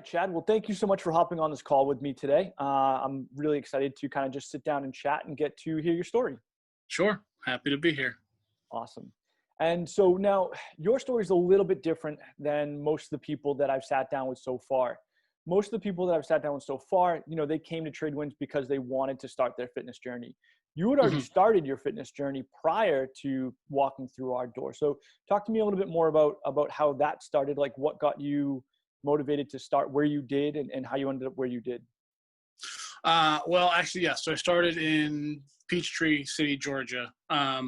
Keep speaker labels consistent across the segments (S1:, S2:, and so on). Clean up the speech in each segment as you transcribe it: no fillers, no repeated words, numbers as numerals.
S1: Chad. Well, thank you so much for hopping on this call with me today. I'm really excited to kind of just sit down and chat and get to hear your story.
S2: Sure. Happy to be here.
S1: Awesome. And so now your story is a little bit different than most of the people that I've sat down with so far. Most of the people that I've sat down with so far, they came to Tradewinds because they wanted to start their fitness journey. You had already
S2: hmm
S1: started your fitness journey prior to walking through our door. So talk to me a little bit more about how that started, like what got you motivated to start where you did and how you ended up where you did.
S2: well, actually, yes. So I started in Peachtree City, Georgia. I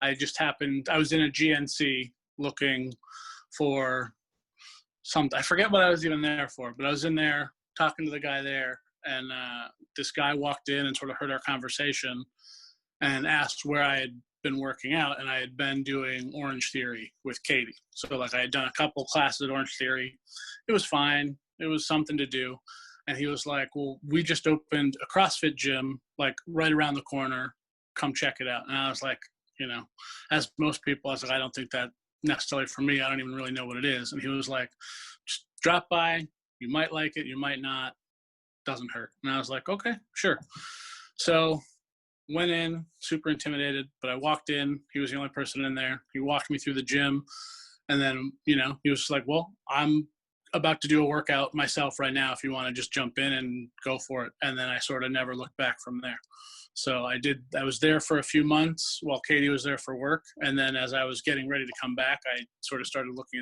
S2: was in a GNC looking for something. I forget what I was even there for, but I was in there talking to the guy there. And this guy walked in and sort of heard our conversation and asked where I had been working out. And I had been doing Orange Theory with Katie. So like I had done a couple classes at Orange Theory. It was fine. It was something to do. And he was like, well, we just opened a CrossFit gym, like right around the corner. Come check it out. And I was like, as most people, I was like, I don't think that necessarily for me. I don't even really know what it is. And he was like, just drop by. You might like it. You might not. Doesn't hurt. And I was like, okay, sure. So went in, super intimidated, but I walked in. He was the only person in there. He walked me through the gym. And then, he was like, well, I'm about to do a workout myself right now if you want to just jump in and go for it. And then I sort of never looked back from there. So I was there for a few months while Katie was there for work. And then as I was getting ready to come back, I sort of started looking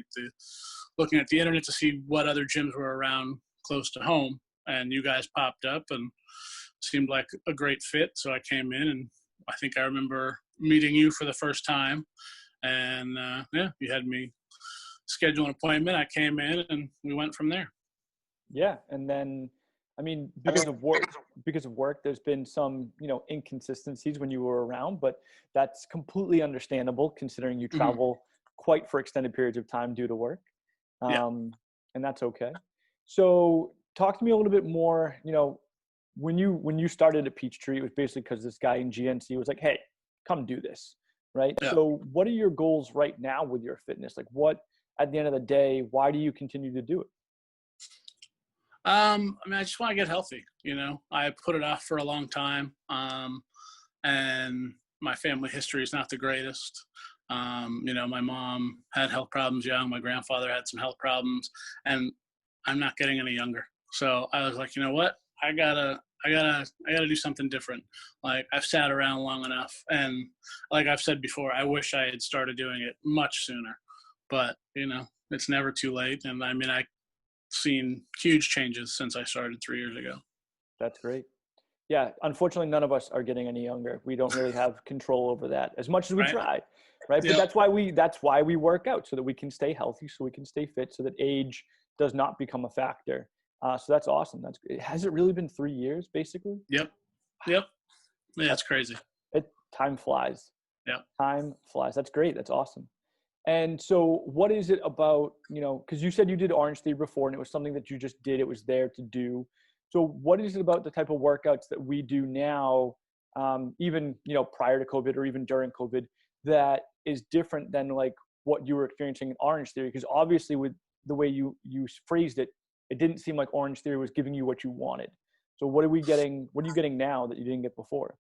S2: at the internet to see what other gyms were around close to home. And you guys popped up and seemed like a great fit. So I came in, and I think I remember meeting you for the first time. And you had me schedule an appointment. I came in and we went from there.
S1: Yeah. And then, because of work, there's been some, inconsistencies when you were around, but that's completely understandable considering you
S2: hmm
S1: travel quite for extended periods of time due to work.
S2: Yeah.
S1: And that's okay. So talk to me a little bit more, when you started at Peachtree, it was basically because this guy in GNC was like, hey, come do this. Right.
S2: Yeah.
S1: So what are your goals right now with your fitness? Like at the end of the day, why do you continue to do it?
S2: I just want to get healthy. I put it off for a long time. And my family history is not the greatest. My mom had health problems young. My grandfather had some health problems, and I'm not getting any younger. So I was like, you know what? I gotta do something different. Like I've sat around long enough, and like I've said before, I wish I had started doing it much sooner. But it's never too late. And I've seen huge changes since I started 3 years ago.
S1: That's great. Yeah. Unfortunately, none of us are getting any younger. We don't really have control over that as much as we
S2: Right.
S1: try. Right. But
S2: Yep.
S1: that's why we work out, so that we can stay healthy, so we can stay fit, so that age does not become a factor. So that's awesome. That's great. Has it really been 3 years basically?
S2: Yep. Yeah, it's crazy.
S1: Time flies.
S2: Yeah.
S1: Time flies. That's great. That's awesome. And so what is it about, because you said you did Orange Theory before and it was something that you just did, it was there to do. So what is it about the type of workouts that we do now, even, prior to COVID or even during COVID, that is different than like what you were experiencing in Orange Theory? Because obviously with the way you phrased it, it didn't seem like Orange Theory was giving you what you wanted. So what are you getting now that you didn't get before?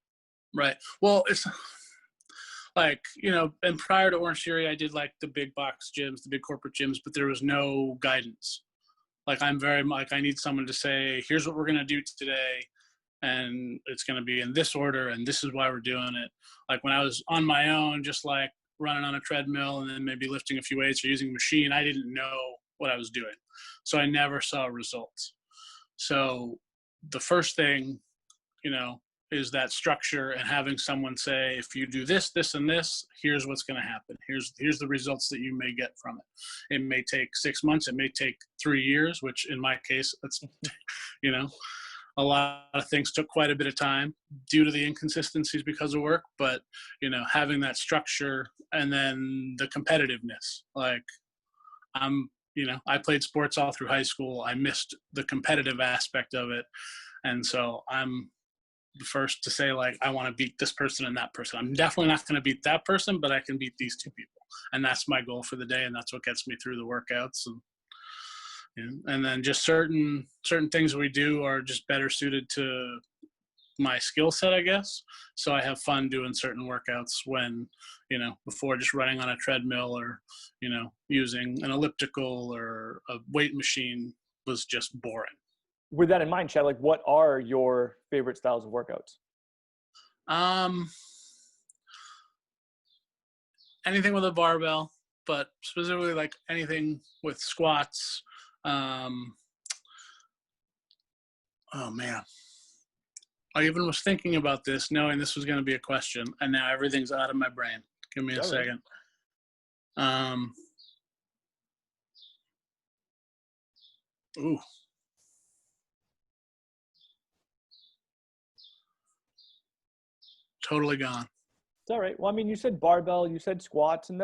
S2: Right. Well, it's like, and prior to Orange Theory, I did like the big box gyms, the big corporate gyms, but there was no guidance. Like I'm very like, I need someone to say, here's what we're going to do today. And it's going to be in this order. And this is why we're doing it. Like when I was on my own, just like running on a treadmill and then maybe lifting a few weights or using a machine, I didn't know what I was doing. So I never saw results. So the first thing, is that structure and having someone say, if you do this, this, and this, here's what's going to happen. Here's the results that you may get from it. It may take 6 months. It may take 3 years, which in my case, that's, a lot of things took quite a bit of time due to the inconsistencies because of work. But, having that structure and then the competitiveness, like I played sports all through high school. I missed the competitive aspect of it. And so I'm the first to say, like, I want to beat this person and that person. I'm definitely not going to beat that person, but I can beat these two people. And that's my goal for the day. And that's what gets me through the workouts. And And then just certain things we do are just better suited to my skill set, I guess. So I have fun doing certain workouts when, before just running on a treadmill or, using an elliptical or a weight machine was just boring.
S1: With that in mind, Chad, like what are your favorite styles of workouts?
S2: Anything with a barbell, but specifically like anything with squats. Oh man. I even was thinking about this, knowing this was going to be a question, and now everything's out of my brain. Give me a second. Ooh. Totally gone.
S1: It's all right. Well, I mean, you said barbell, you said squats, and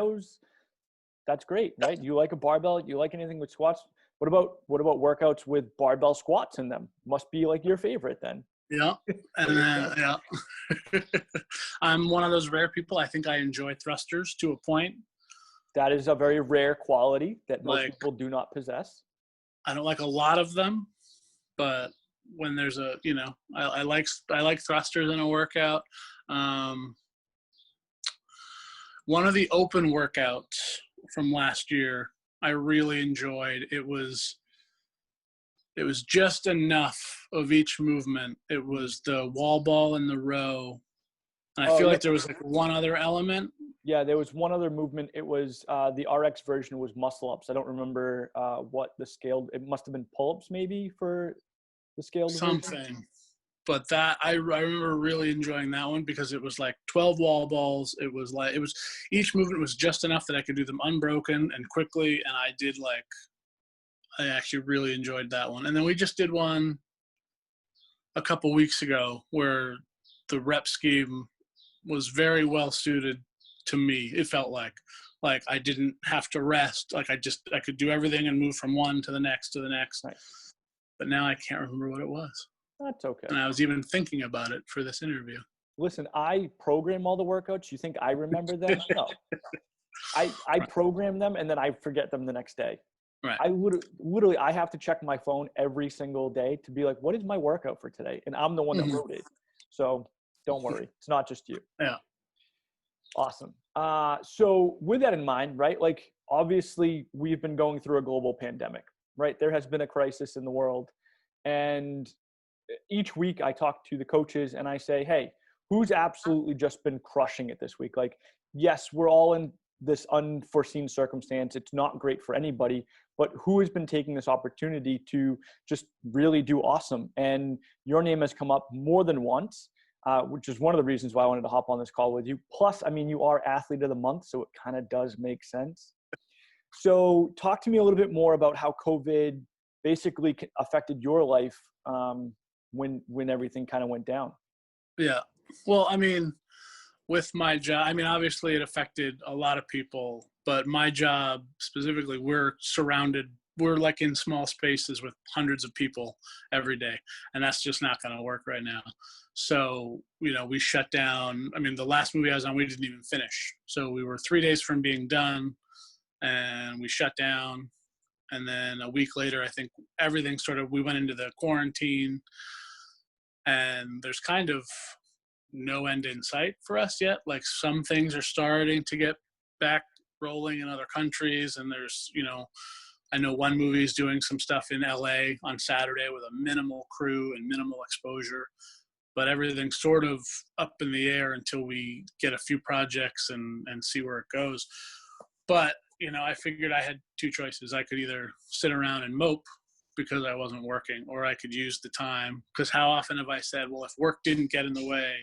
S1: that's great, right? You like a barbell, you like anything with squats. What about workouts with barbell squats in them? Must be like your favorite then.
S2: Yeah. And then, yeah. I'm one of those rare people. I think I enjoy thrusters to a point.
S1: That is a very rare quality that most people do not possess.
S2: I don't like a lot of them, but when there's I like thrusters in a workout. One of the open workouts from last year, I really enjoyed. It was just enough of each movement. It was the wall ball and the row. And I feel like there was like one other element.
S1: Yeah, there was one other movement. It was the RX version was muscle ups. I don't remember what the scaled. It must have been pull-ups maybe for the scaled
S2: something.
S1: Version.
S2: But that I remember really enjoying that one because it was like 12 wall balls. It was each movement was just enough that I could do them unbroken and quickly. And I actually really enjoyed that one. And then we just did one a couple weeks ago where the rep scheme was very well suited to me. It felt like I didn't have to rest. Like I could do everything and move from one to the next to the next.
S1: Nice.
S2: But now I can't remember what it was.
S1: That's okay.
S2: And I was even thinking about it for this interview.
S1: Listen, I program all the workouts. You think I remember them? No. I program them and then I forget them the next day.
S2: Right.
S1: I literally I have to check my phone every single day to be like, what is my workout for today? And I'm the one that wrote it. So don't worry. It's not just you.
S2: Yeah.
S1: Awesome. So with that in mind, right? Like obviously we've been going through a global pandemic, right? There has been a crisis in the world. And each week I talk to the coaches and I say, hey, who's absolutely just been crushing it this week? Like, yes, we're all in this unforeseen circumstance. It's not great for anybody, but who has been taking this opportunity to just really do awesome? And your name has come up more than once, which is one of the reasons why I wanted to hop on this call with you. Plus, I mean, you are athlete of the month, so it kind of does make sense. So talk to me a little bit more about how COVID basically affected your life when everything kind of went down. Yeah.
S2: Well, I mean, with my job, I mean, obviously it affected a lot of people, but my job specifically, we're like in small spaces with hundreds of people every day. And that's just not going to work right now. So, we shut down. I mean, the last movie I was on, we didn't even finish. So we were 3 days from being done and we shut down. And then a week later, I think everything we went into the quarantine and there's kind of no end in sight for us yet. Like some things are starting to get back rolling in other countries. And there's, I know one movie is doing some stuff in LA on Saturday with a minimal crew and minimal exposure, but everything's sort of up in the air until we get a few projects and see where it goes. But, I figured I had two choices. I could either sit around and mope because I wasn't working, or I could use the time. Because how often have I said, well, if work didn't get in the way,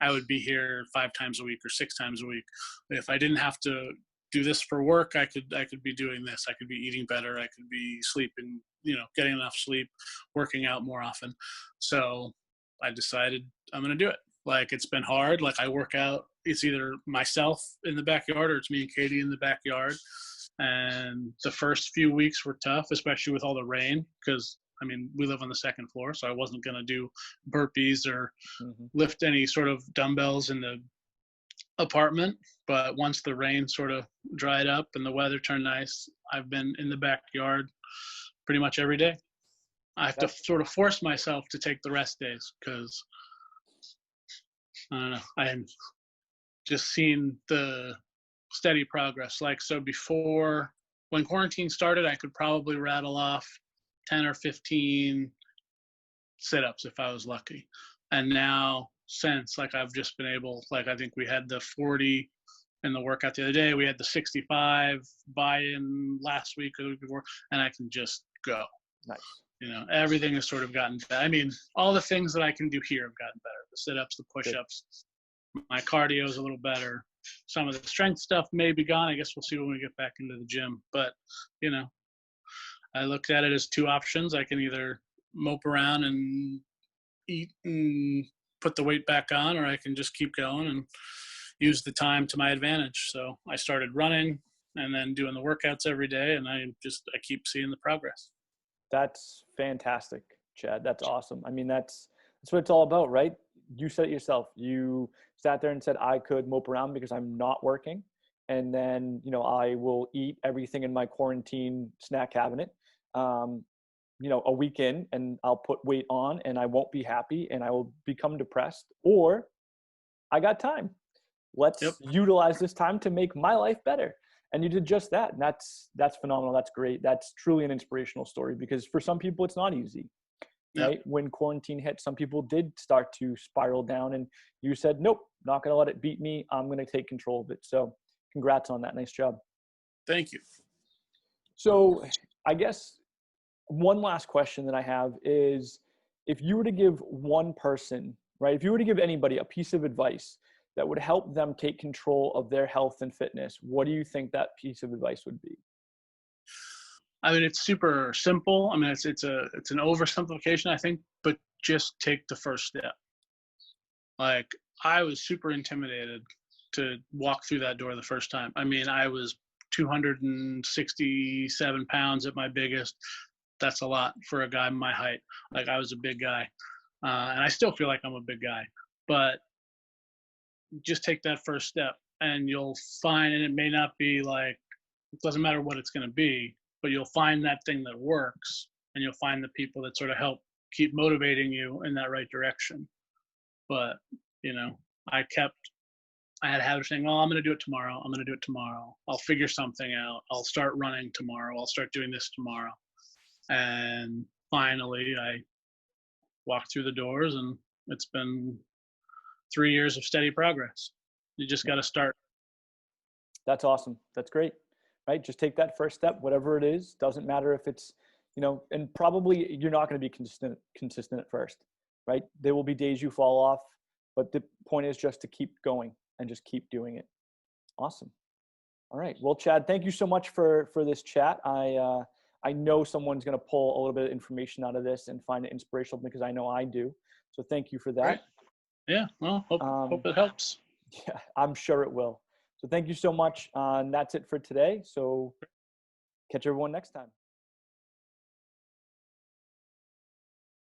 S2: I would be here 5 times a week or 6 times a week. If I didn't have to do this for work, I could be doing this. I could be eating better. I could be sleeping, getting enough sleep, working out more often. So I decided I'm going to do it. Like, it's been hard. Like, I work out. It's either myself in the backyard or it's me and Katie in the backyard. And the first few weeks were tough, especially with all the rain, because, I mean, we live on the second floor, so I wasn't going to do burpees or lift any sort of dumbbells in the apartment. But once the rain sort of dried up and the weather turned nice, I've been in the backyard pretty much every day. I have to
S1: That's
S2: sort of force myself to take the rest days because I don't know. I'm just seeing the steady progress. Like, so before, when quarantine started, I could probably rattle off 10 or 15 sit-ups if I was lucky. And now, since, like, I've just been able, like, I think we had the 40 in the workout the other day. We had the 65 buy-in last week or the week before, and I can just go.
S1: nice.
S2: Everything has sort of gotten better. I mean, all the things that I can do here have gotten better. The sit-ups, the push-ups, my cardio is a little better. Some of the strength stuff may be gone. I guess we'll see when we get back into the gym. But, I looked at it as two options. I can either mope around and eat and put the weight back on, or I can just keep going and use the time to my advantage. So I started running and then doing the workouts every day, and I keep seeing the progress.
S1: That's fantastic, Chad. That's awesome. I mean, that's what it's all about, right? You said it yourself. You sat there and said, I could mope around because I'm not working. And then, I will eat everything in my quarantine snack cabinet, a week in, and I'll put weight on and I won't be happy and I will become depressed. Or I got time. Let's utilize this time to make my life better. And you did just that. And that's phenomenal. That's great. That's truly an inspirational story, because for some people it's not easy. Right? When quarantine hit, some people did start to spiral down, and you said, nope, not going to let it beat me. I'm going to take control of it. So congrats on that. Nice job.
S2: Thank you.
S1: So I guess one last question that I have is, if you were to give one person, right, if you were to give anybody a piece of advice that would help them take control of their health and fitness, what do you think that piece of advice would be?
S2: I mean, it's super simple. I mean, it's an oversimplification, I think, but just take the first step. Like, I was super intimidated to walk through that door the first time. I mean, I was 267 pounds at my biggest. That's a lot for a guy my height. Like, I was a big guy, and I still feel like I'm a big guy. But just take that first step, and you'll find, and it may not be like, it doesn't matter what it's going to be, but you'll find that thing that works, and you'll find the people that sort of help keep motivating you in that right direction. But, I had a habit of saying, oh, I'm going to do it tomorrow. I'm going to do it tomorrow. I'll figure something out. I'll start running tomorrow. I'll start doing this tomorrow. And finally, I walked through the doors, and it's been 3 years of steady progress. You just got to start.
S1: That's awesome. That's great. Right? Just take that first step, whatever it is. Doesn't matter if it's, and probably you're not going to be consistent at first, right? There will be days you fall off, but the point is just to keep going and just keep doing it. Awesome. All right. Well, Chad, thank you so much for this chat. I know someone's going to pull a little bit of information out of this and find it inspirational, because I know I do. So thank you for that.
S2: Great. Yeah. Well, hope it helps.
S1: Yeah, I'm sure it will. So thank you so much. And that's it for today. So catch everyone next time.